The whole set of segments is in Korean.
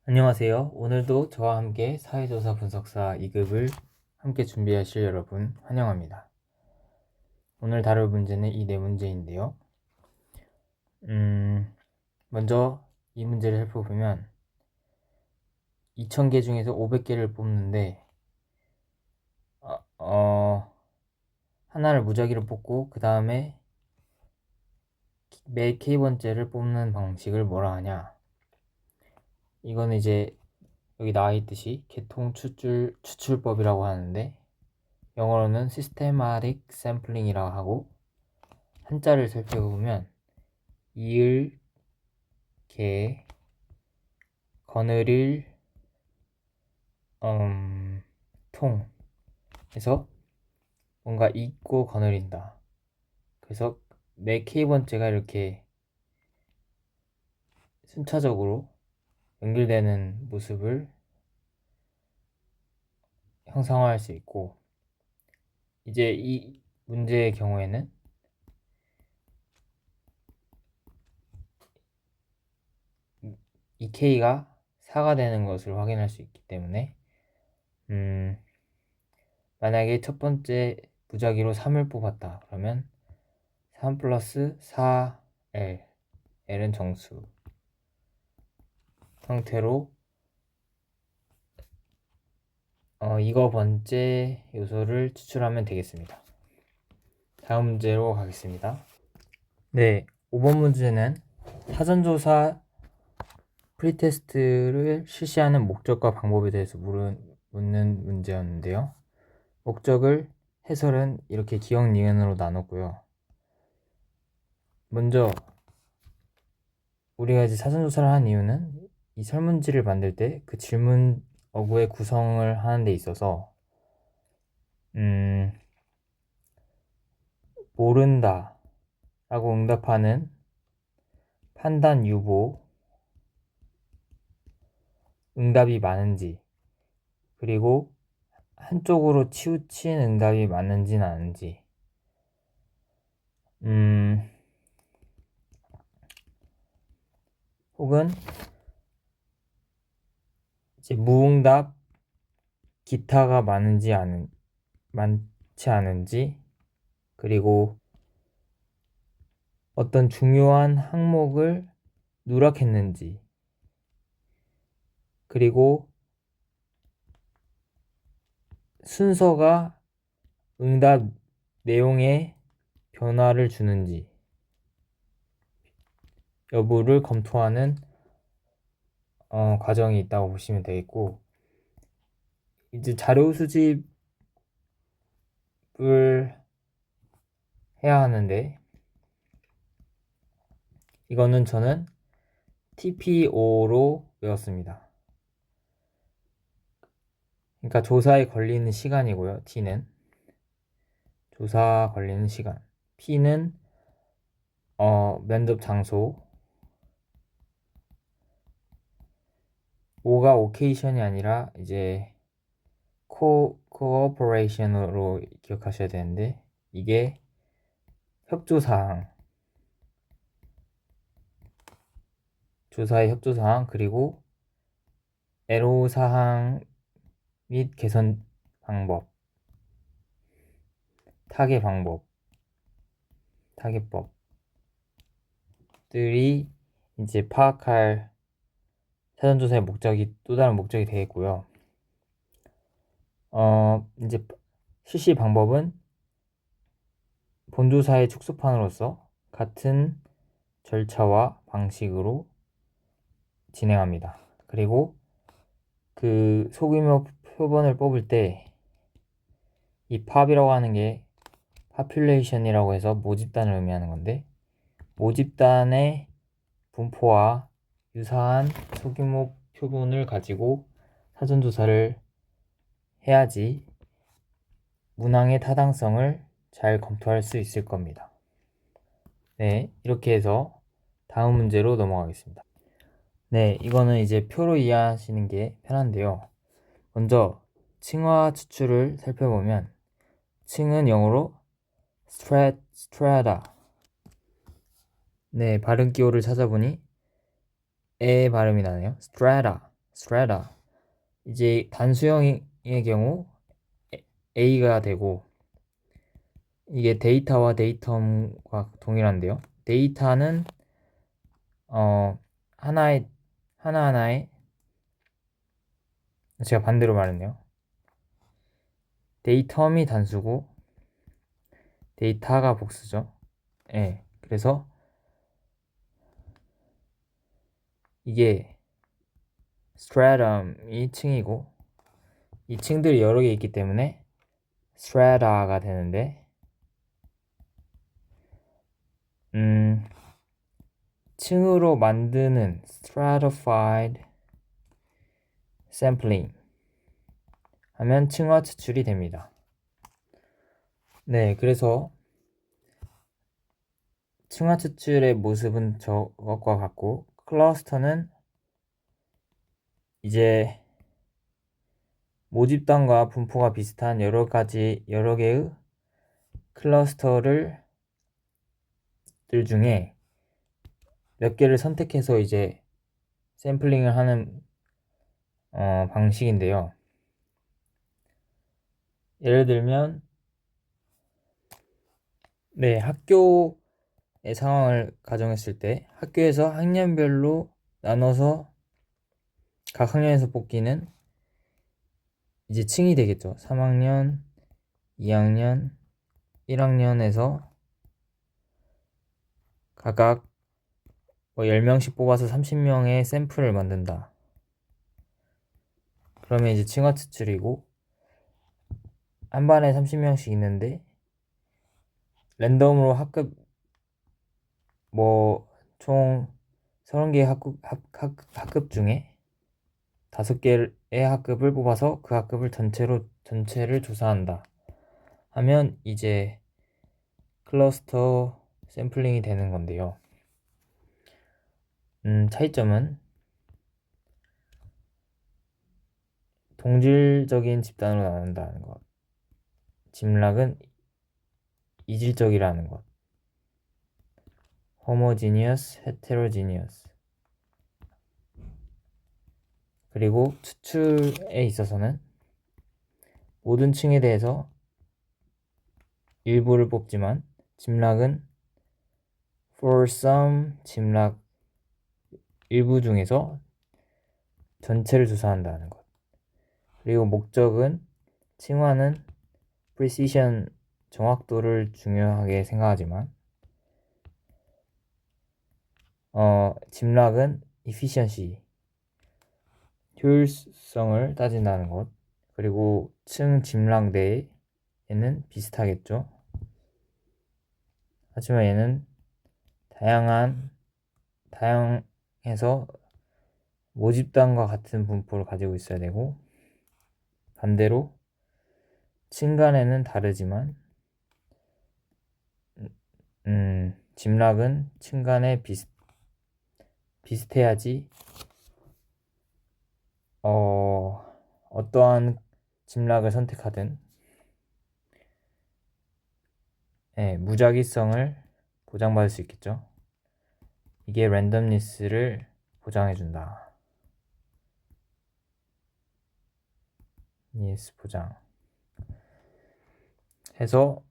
안녕하세요. 오늘도 저와 함께 사회조사 분석사 2급을 함께 준비하실 여러분 환영합니다. 오늘 다룰 문제는 이 네 문제인데요. 먼저 이 문제를 살펴보면 2000개 중에서 500개를 뽑는데 하나를 무작위로 뽑고 그 다음에 매 K번째를 뽑는 방식을 뭐라 하냐. 이거는 이제 여기 나와 있듯이 계통 추출법이라고 하는데 영어로는 systematic sampling이라고 하고, 한자를 살펴보면 이을, 개, 거느릴, 통 해서 뭔가 잊고 거느린다. 그래서 매 K번째가 이렇게 순차적으로 연결되는 모습을 형상화할 수 있고, 이제 이 문제의 경우에는 이 K가 4가 되는 것을 확인할 수 있기 때문에 만약에 첫 번째 무작위로 3을 뽑았다. 그러면 3 플러스 4L, L은 정수 형태로 이거 번째 요소를 추출하면 되겠습니다. 다음 문제로 가겠습니다. 네, 5번 문제는 사전조사 프리테스트를 실시하는 목적과 방법에 대해서 묻는 문제였는데요. 목적을 해설은 이렇게 기억, 니은으로 나눴고요. 먼저 우리가 이제 사전조사를 한 이유는 이 설문지를 만들 때 그 질문 어구의 구성을 하는 데 있어서 모른다 라고 응답하는 판단 유보, 응답이 많은지, 그리고 한쪽으로 치우친 응답이 맞는지는 아닌지, 혹은 이제 무응답, 기타가 많지 않은지, 그리고 어떤 중요한 항목을 누락했는지, 그리고 순서가 응답 내용에 변화를 주는지 여부를 검토하는 과정이 있다고 보시면 되겠고, 이제 자료 수집을 해야 하는데 이거는 저는 TPO로 외웠습니다. 그러니까 조사에 걸리는 시간이고요. T는 조사 걸리는 시간, P는 면접 장소, O가 오케이션이 아니라 이제 코어퍼레이션으로 기억하셔야 되는데, 이게 협조사항, 조사의 협조사항, 그리고 애로사항 및 개선 방법, 타겟법들이 이제 파악할 사전조사의 목적이 또 다른 목적이 되겠고요. 이제 실시 방법은 본조사의 축소판으로서 같은 절차와 방식으로 진행합니다. 그리고 그 소규모 표본을 뽑을 때 이 팝이라고 하는 게 population이라고 해서 모집단을 의미하는 건데, 모집단의 분포와 유사한 소규모 표본을 가지고 사전조사를 해야지 문항의 타당성을 잘 검토할 수 있을 겁니다. 네, 이렇게 해서 다음 문제로 넘어가겠습니다. 네, 이거는 이제 표로 이해하시는 게 편한데요. 먼저 층화 추출을 살펴보면, 층은 영어로 strata. 네, 발음 기호를 찾아보니 에 발음이 나네요. strata. strata. 이제 단수형의 경우 A가 되고, 이게 데이터와 데이텀과 동일한데요. 데이터는 하나하나의 제가 반대로 말했네요. 데이텀이 단수고 데이터가 복수죠. 예. 그래서 이게 stratum이 층이고 이 층들이 여러 개 있기 때문에 strata가 되는데 층으로 만드는 stratified sampling 하면 층화 추출이 됩니다. 네, 그래서 층화 추출의 모습은 저것과 같고 클러스터는 이제 모집단과 분포가 비슷한 여러 개의 클러스터들 중에 몇 개를 선택해서 이제 샘플링을 하는 방식인데요. 예를 들면 네, 학교의 상황을 가정했을 때 학교에서 학년별로 나눠서 각 학년에서 뽑기는 이제 층이 되겠죠. 3학년, 2학년, 1학년에서 각각 10명씩 뽑아서 30명의 샘플을 만든다. 그러면 이제 층화 추출이고 한 반에 30명씩 있는데 랜덤으로 학급 총 30개의 학급 중에 5개의 학급을 뽑아서 그 학급을 전체를 조사한다 하면 이제 클러스터 샘플링이 되는 건데요. 차이점은 동질적인 집단으로 나눈다는 것, 짐락은 이질적이라는 것, homogeneous, heterogeneous. 그리고 추출에 있어서는 모든 층에 대해서 일부를 뽑지만 짐락은 for some 짐락 일부 중에서 전체를 조사한다는 것. 그리고 목적은 층화는 precision 정확도를 중요하게 생각하지만 짐락은 efficiency 효율성을 따진다는 것. 그리고 층 짐락 내에는 비슷하겠죠. 하지만 얘는 다양해서 모집단과 같은 분포를 가지고 있어야 되고 반대로 층 간에는 다르지만 짐락은 층 간에 비슷해야지 어떠한 짐락을 선택하든 무작위성을 보장받을 수 있겠죠. 이게 랜덤니스를 보장해준다. 니스 보장 해서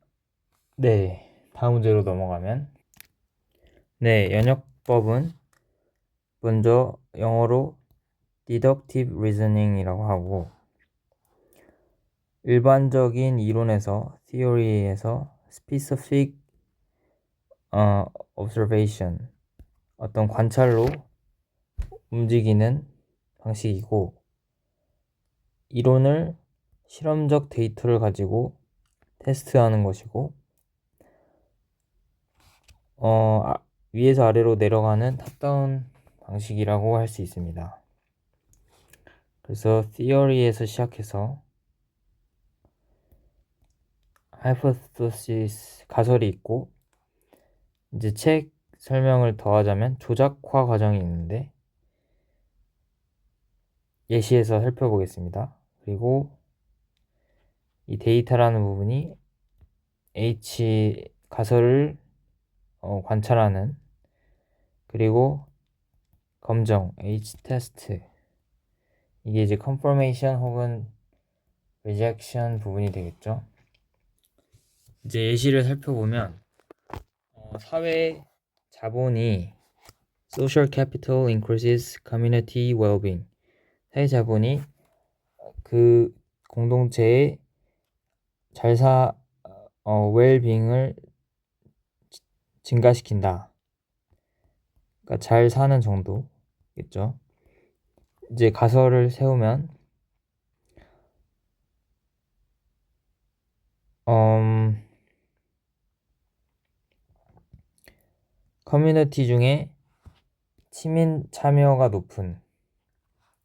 다음 문제로 넘어가면 연역법은 먼저 영어로 deductive reasoning이라고 하고 일반적인 이론에서 theory에서 specific observation 어떤 관찰로 움직이는 방식이고 이론을 실험적 데이터를 가지고 테스트하는 것이고 위에서 아래로 내려가는 탑다운 방식이라고 할 수 있습니다. 그래서 theory에서 시작해서 hypothesis 가설이 있고 이제 책 설명을 더하자면 조작화 과정이 있는데 예시에서 살펴보겠습니다. 그리고 이 데이터라는 부분이 H 가설을 관찰하는 그리고 검정 H 테스트 이게 이제 confirmation 혹은 rejection 부분이 되겠죠. 이제 예시를 살펴보면 사회 자본이 social capital increases community well-being. 사회 자본이 그 공동체의 well-being을 증가시킨다. 그러니까 잘 사는 정도겠죠. 이제 가설을 세우면 커뮤니티 중에 시민 참여가 높은,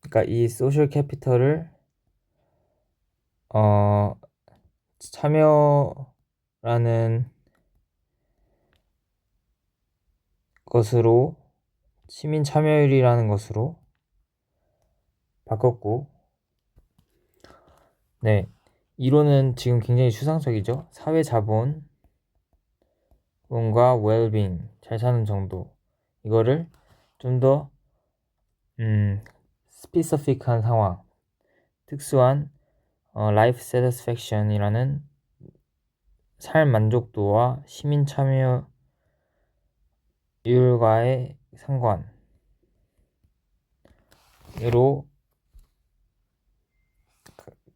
그러니까 이 소셜 캐피털을 참여라는 것으로, 시민 참여율이라는 것으로 바꿨고, 네, 이론은 지금 굉장히 추상적이죠. 사회 자본과 well-being, 잘 사는 정도, 이거를 좀 더 스피시픽한 상황, 특수한 life satisfaction이라는 삶 만족도와 시민 참여율과의 상관으로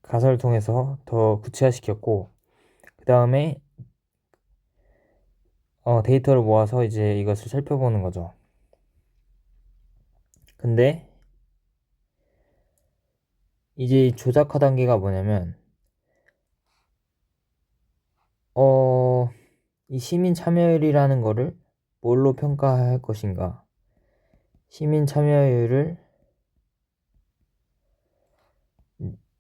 가설을 통해서 더 구체화시켰고, 그 다음에 데이터를 모아서 이제 이것을 살펴보는 거죠. 근데 이제 조작화 단계가 뭐냐면 이 시민 참여율이라는 거를 뭘로 평가할 것인가? 시민 참여율을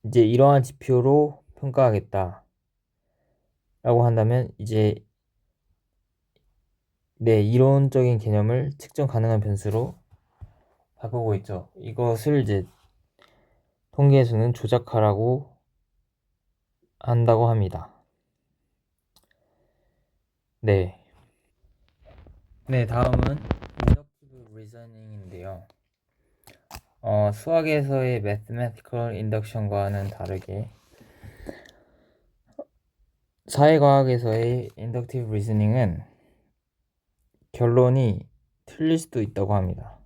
이제 이러한 지표로 평가하겠다 라고 한다면 이제 이론적인 개념을 측정 가능한 변수로 바꾸고 있죠. 이것을 이제 통계에서는 조작화라고 한다고 합니다. 네, 다음은 Inductive Reasoning인데요. 수학에서의 Mathematical Induction과는 다르게 사회과학에서의 Inductive Reasoning은 결론이 틀릴 수도 있다고 합니다.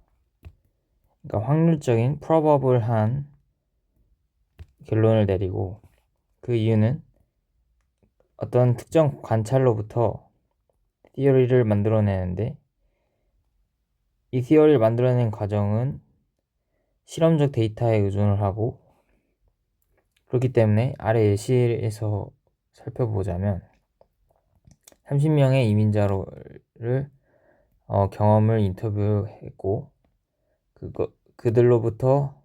그러니까 확률적인 probable한 결론을 내리고, 그 이유는 어떤 특정 관찰로부터 theory를 만들어내는데, 이 theory를 만들어낸 과정은 실험적 데이터에 의존을 하고, 그렇기 때문에 아래 예시에서 살펴보자면 30명의 이민자를 경험을 인터뷰했고, 그들로부터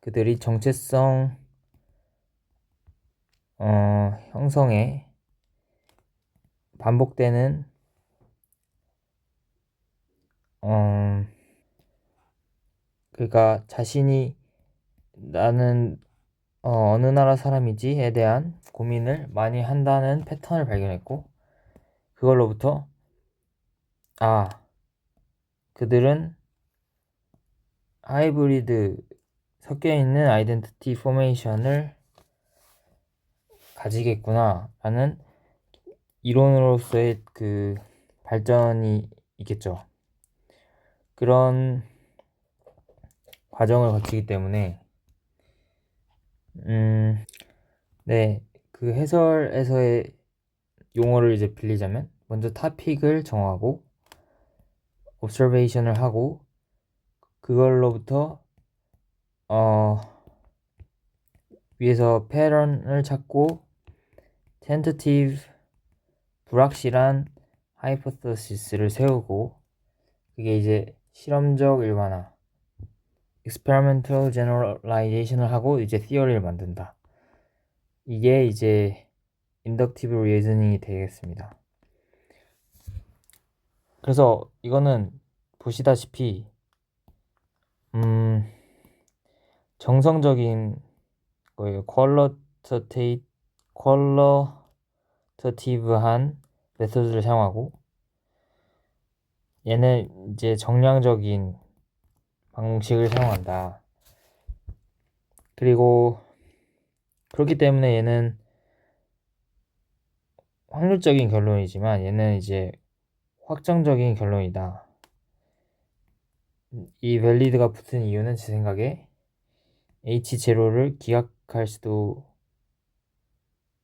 그들이 정체성 형성에 반복되는 그러니까 자신이 나는 어느 나라 사람이지에 대한 고민을 많이 한다는 패턴을 발견했고, 그걸로부터 그들은 하이브리드 섞여있는 아이덴티티 포메이션을 가지겠구나 라는 이론으로서의 그 발전이 있겠죠. 그런 과정을 거치기 때문에 그 해설에서의 용어를 이제 빌리자면 먼저 토픽을 정하고 observation을 하고, 그걸로부터 위에서 패턴을 찾고 tentative 불확실한 hypothesis를 세우고, 그게 이제 실험적 일반화 experimental generalization을 하고 이제 theory를 만든다. 이게 이제 inductive reasoning이 되겠습니다. 그래서 이거는 보시다시피 정성적인 거예요. 퀄러터티브한 메소드를 사용하고, 얘는 이제 정량적인 방식을 사용한다. 그리고 그렇기 때문에 얘는 확률적인 결론이지만 얘는 이제 확정적인 결론이다. 이 vali드가 붙은 이유는 제 생각에 H0를 기각할 수도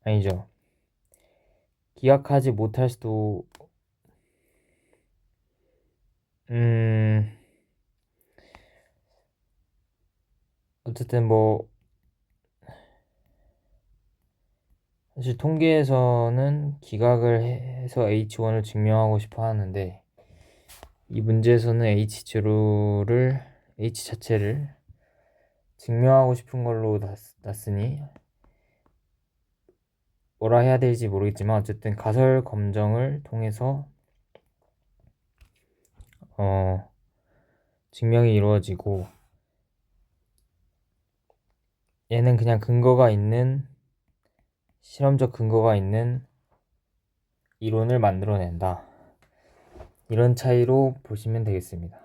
아니죠. 기각하지 못할 수도 어쨌든 뭐 사실 통계에서는 기각을 해서 H1을 증명하고 싶어 하는데 이 문제에서는 H0를 H 자체를 증명하고 싶은 걸로 났으니 뭐라 해야 될지 모르겠지만 어쨌든 가설 검정을 통해서 증명이 이루어지고 얘는 그냥 근거가 있는 실험적 근거가 있는 이론을 만들어낸다. 이런 차이로 보시면 되겠습니다.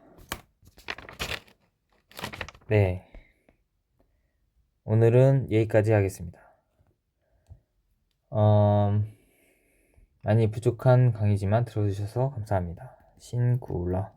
네, 오늘은 여기까지 하겠습니다. 많이 부족한 강의지만 들어주셔서 감사합니다. 신구라